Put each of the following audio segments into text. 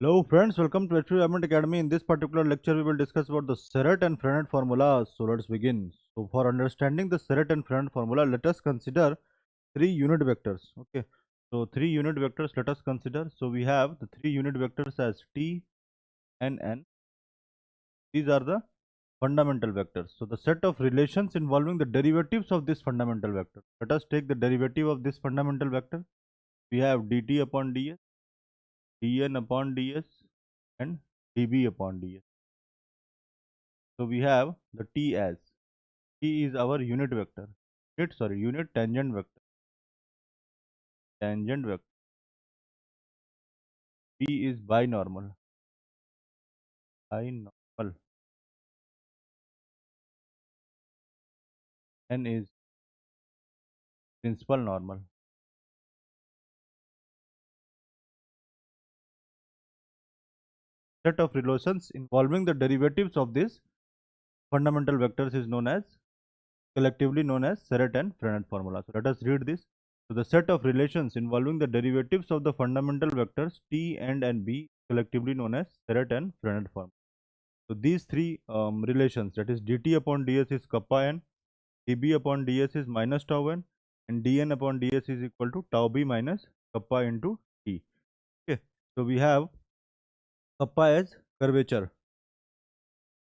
Hello friends, welcome to Experiment Academy. In this particular lecture, we will discuss about the Serret and Frenet formula. So let's begin. So for understanding the Serret and Frenet formula, let us consider three unit vectors. Okay. So three unit vectors let us consider. So we have the three unit vectors as T and N. These are the fundamental vectors. So the set of relations involving the derivatives of this fundamental vector. Let us take the derivative of this fundamental vector. We have dt upon ds, dn upon ds, and db upon ds. So we have the t as t is our unit vector. Unit tangent vector. Tangent vector. B is binormal. Binormal. N is principal normal. Set of relations involving the derivatives of these fundamental vectors is collectively known as Serret and Frenet formula. So let us read this. So the set of relations involving the derivatives of the fundamental vectors t and b collectively known as Serret and Frenet formula. So these three relations, that is dt upon ds is kappa n, db upon ds is minus tau n, and dn upon ds is equal to tau b minus kappa into t. Okay, so we have kappa as curvature,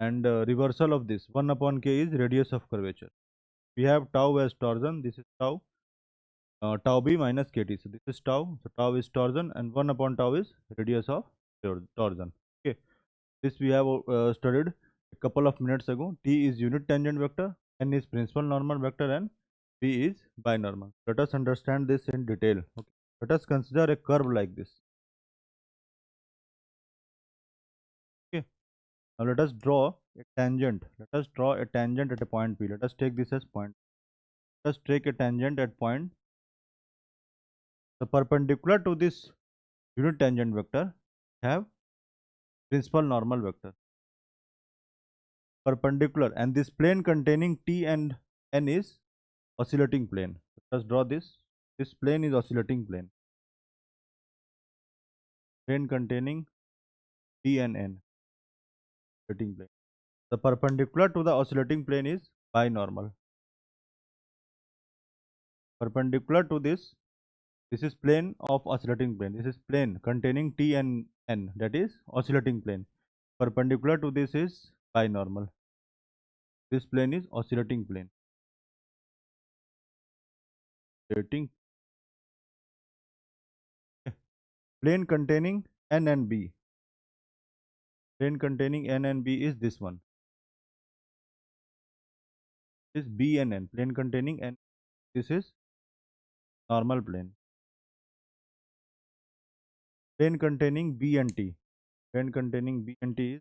and reversal of this 1 upon k is radius of curvature. We have tau as torsion. This is tau b minus kt. So this is tau. So tau is torsion, and 1 upon tau is radius of torsion. Okay, this we have studied a couple of minutes ago. T is unit tangent vector, N is principal normal vector, and B is binormal. Let us understand this in detail. Okay. Let us consider a curve like this. Okay. Now let us draw a tangent. Let us draw a tangent at a point P. Let us take this as point. Let us take a tangent at point. The perpendicular to this unit tangent vector have principal normal vector. Perpendicular, and this plane containing T and N is oscillating plane. Let us draw this. This plane is oscillating plane. Plane containing T and N. Oscillating plane. The perpendicular to the oscillating plane is binormal. Perpendicular to this is plane of oscillating plane. This is plane containing T and N, that is oscillating plane. Perpendicular to this is binormal. This plane is oscillating plane. Oscillating plane containing N and B. Plane containing N and B is this one. This B and N. Plane containing N. This is normal plane. Plane containing B and T. Plane containing B and T is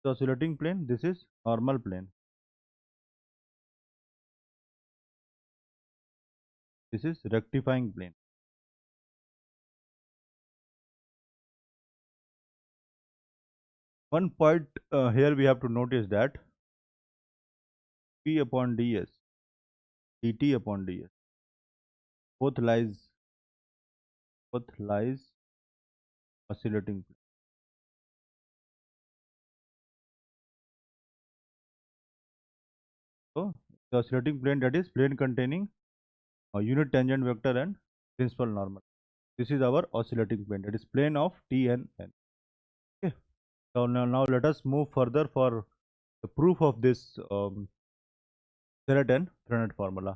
oscillating plane. This is normal plane. This is rectifying plane. One point here we have to notice that P upon ds, dt upon ds, both lies oscillating plane. So the oscillating plane, that is plane containing a unit tangent vector and principal normal. This is our oscillating plane, that is plane of T and N. Okay. So now let us move further for the proof of this Serret and Frenet formula.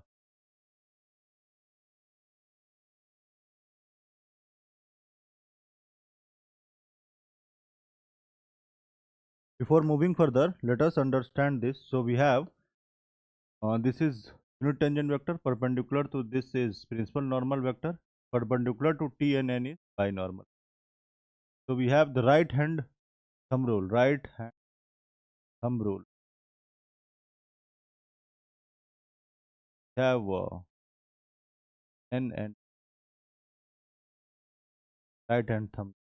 Before moving further, let us understand this. So we have this is unit tangent vector, perpendicular to this is principal normal vector, perpendicular to T and N is binormal. So we have the right hand thumb rule, right hand thumb rule. We have N and right hand thumb.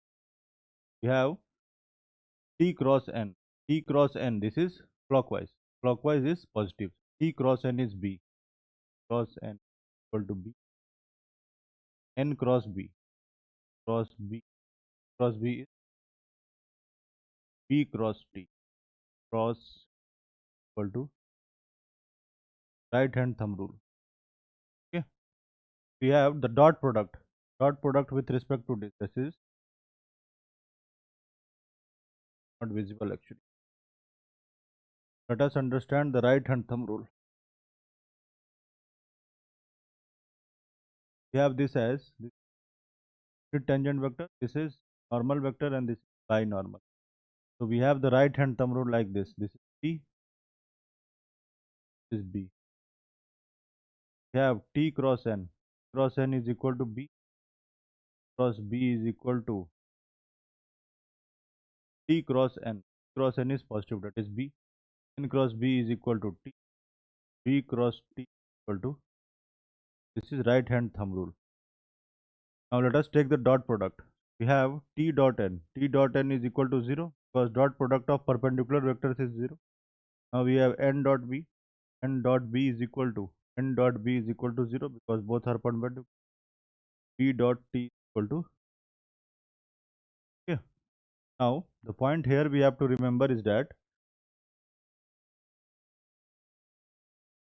We have T cross N. T cross N, this is clockwise. clockwise is positive. T cross n is B. Cross n equal to B. N cross B. Cross B. Cross B is B cross T. Cross equal to right hand thumb rule. Okay. We have the dot product. Dot product with respect to this. This is not visible actually. Let us understand the right hand thumb rule. We have this as this tangent vector. This is normal vector and this is binormal. So we have the right hand thumb rule like this. This is T. This is B. We have T cross N. Cross N is equal to B. Cross B is equal to T cross N. Cross N is positive, that is B. N cross B is equal to T. B cross T is equal to, this is right hand thumb rule. Now let us take the dot product. We have T dot N. T dot N is equal to 0 because dot product of perpendicular vectors is 0. Now we have N dot B. N dot B is equal to, N dot B is equal to 0 because both are perpendicular. B dot T is equal to, okay. Now the point here we have to remember is that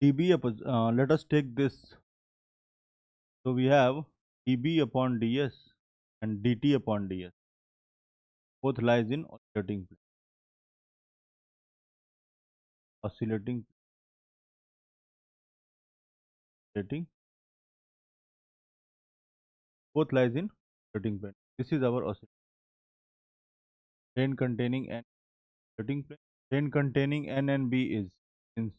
dB let us take this. So we have dB upon ds and dt upon ds. Both lies in oscillating plane. Oscillating both lies in oscillating plane. This is our oscillating plane containing n oscillating plane. Plane containing n and b is, since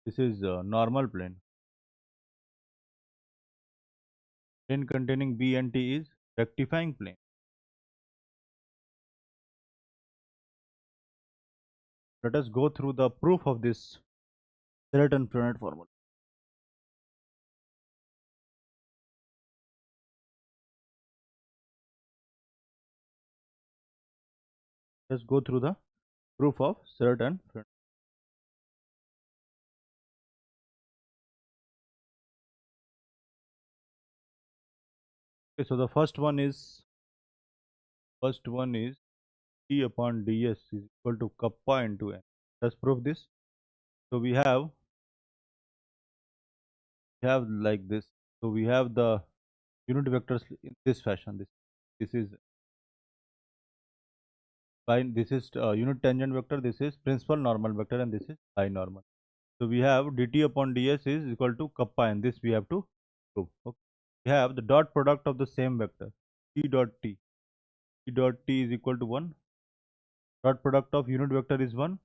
this is normal plane. Plane containing b and t is rectifying plane. Let us go through the proof of this Serret and Frenet formula. Let's go through the proof of Serret and Frenet. Okay, so the first one is T upon ds is equal to kappa into n. Let's prove this. So we have like this. So we have the unit vectors in this fashion. This is unit tangent vector. This is principal normal vector, and this is binormal. So we have dt upon ds is equal to kappa, and this we have to prove. Okay. We have the dot product of the same vector t dot t. T dot t is equal to 1. Dot product of unit vector is 1.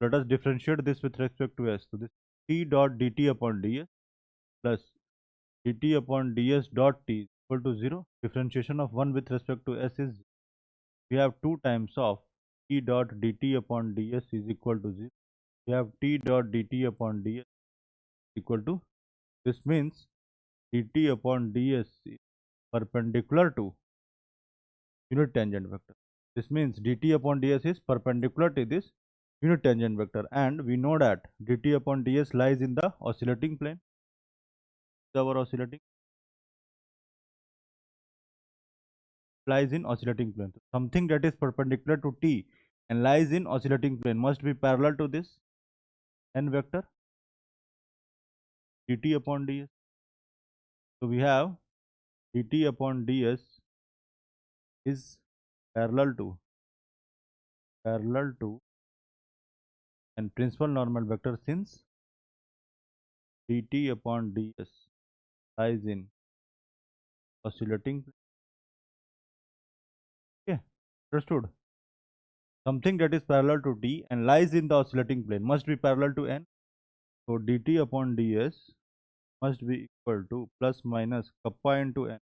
Let us differentiate this with respect to s. So this t dot dt upon ds plus dt upon ds dot t is equal to 0. Differentiation of 1 with respect to s is 0. We have 2 times of t dot dt upon ds is equal to 0. We have t dot dt upon ds equal to, this means dt upon ds is perpendicular to unit tangent vector. This means dt upon ds is perpendicular to this unit tangent vector, and we know that dt upon ds lies in the oscillating plane. Our oscillating lies in oscillating plane. So something that is perpendicular to t and lies in oscillating plane must be parallel to this n vector dt upon ds. So we have dt upon ds is parallel to and principal normal vector, since dt upon ds lies in oscillating plane. Okay, understood? Something that is parallel to t and lies in the oscillating plane must be parallel to n. So dt upon ds must be equal to plus minus kappa into n.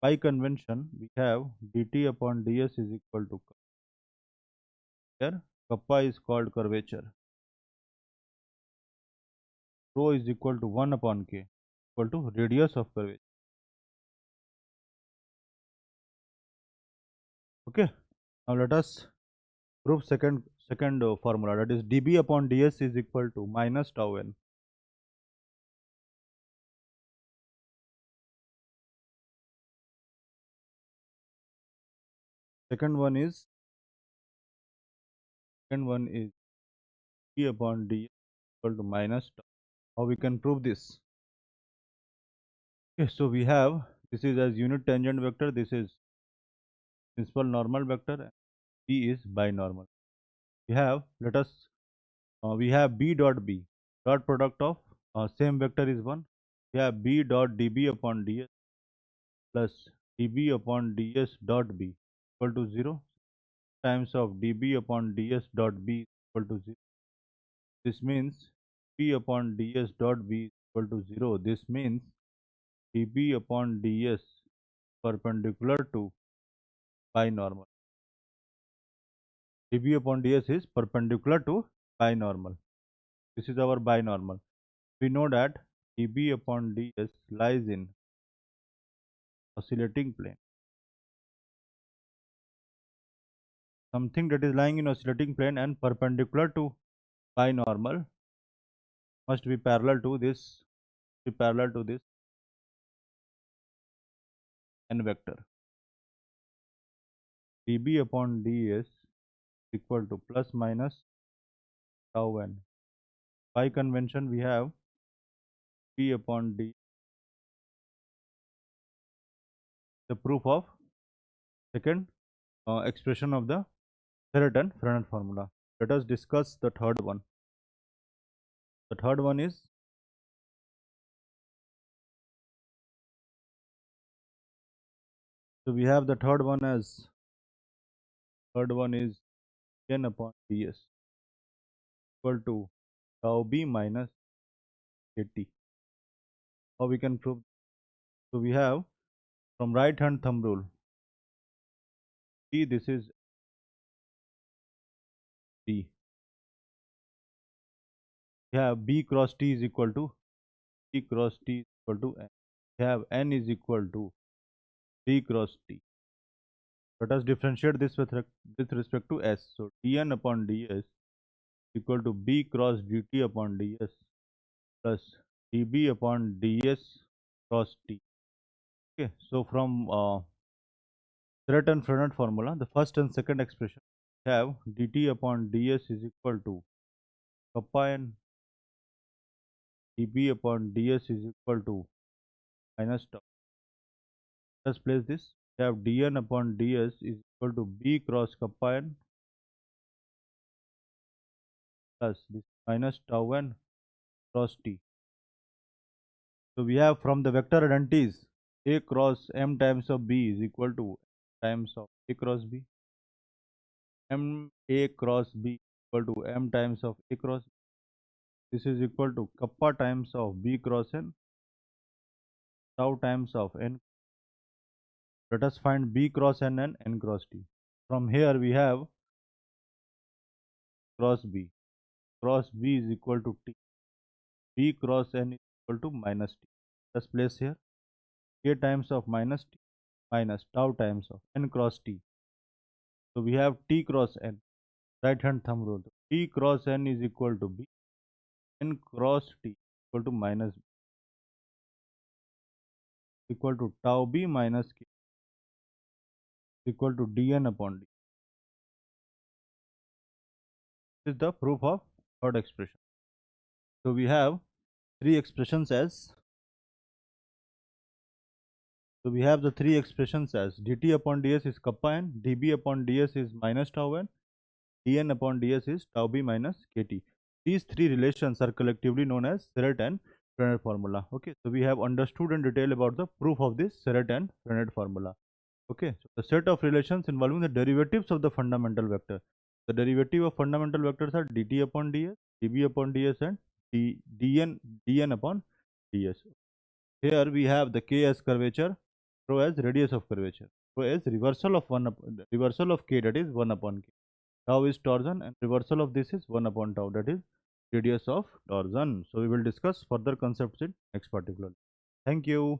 By convention, we have dt upon ds is equal to, here kappa is called curvature. Rho is equal to 1 upon k, equal to radius of curvature. Okay, now let us prove second second formula, that is dB upon ds is equal to minus tau n. Second one is d upon ds equal to minus tau. How we can prove this? Okay, so we have, this is as unit tangent vector, this is principal normal vector, and B is binormal. We have, let us, we have B dot B, dot product of same vector is 1. We have B dot dB upon ds plus dB upon ds dot B equal to 0 times of dB upon ds dot B equal to 0. This means dB upon ds dot B equal to 0. This means dB upon ds perpendicular to binormal. dB upon ds is perpendicular to binormal. This is our binormal. We know that dB upon ds lies in oscillating plane. Something that is lying in oscillating plane and perpendicular to binormal must be parallel to this n vector. dB upon ds equal to plus minus tau n. By convention we have d upon d, the proof of second expression of the Serret and Frenet formula. Let us discuss the third one. The third one is, so we have the third one as, third one is n upon ds equal to tau b minus kt. How we can prove? So we have from right hand thumb rule, this is d. We have b cross t is equal to b cross t is equal to n. We have n is equal to b cross t. Let us differentiate this with respect to s. So dn upon ds equal to b cross dt upon ds plus dB upon ds cross t. Okay, so from Serret and Frenet formula, the first and second expression have dt upon ds is equal to kappa n, dB upon ds is equal to minus tau. Let's place this. We have dn upon ds is equal to b cross kappa n plus this minus tau n cross t. So we have from the vector identities, a cross m times of b is equal to times of a cross b. M a cross b equal to m times of a cross b. This is equal to kappa times of b cross n, tau times of n. Let us find b cross n and n cross t. From here we have cross b. Cross b is equal to t. B cross n is equal to minus t. Let's place here k times of minus t minus tau times of n cross t. So we have t cross n. Right hand thumb rule. T cross n is equal to b. N cross t equal to minus b equal to tau b minus k equal to dn upon d. This is the proof of third expression. So we have three expressions as, so we have the three expressions as dt upon ds is kappa n, dB upon ds is minus tau n, dn upon ds is tau b minus kt. These three relations are collectively known as Serret and Frenet formula. Okay, so we have understood in detail about the proof of this Serret and Frenet formula. Okay, so the set of relations involving the derivatives of the fundamental vector. The derivative of fundamental vectors are dt upon ds, dB upon ds, and dn upon ds. Here we have the k as curvature, rho as radius of curvature, rho as reversal of reversal of k, that is 1 upon k. Tau is torsion, and reversal of this is 1 upon tau, that is radius of torsion. So we will discuss further concepts in next particular. Thank you.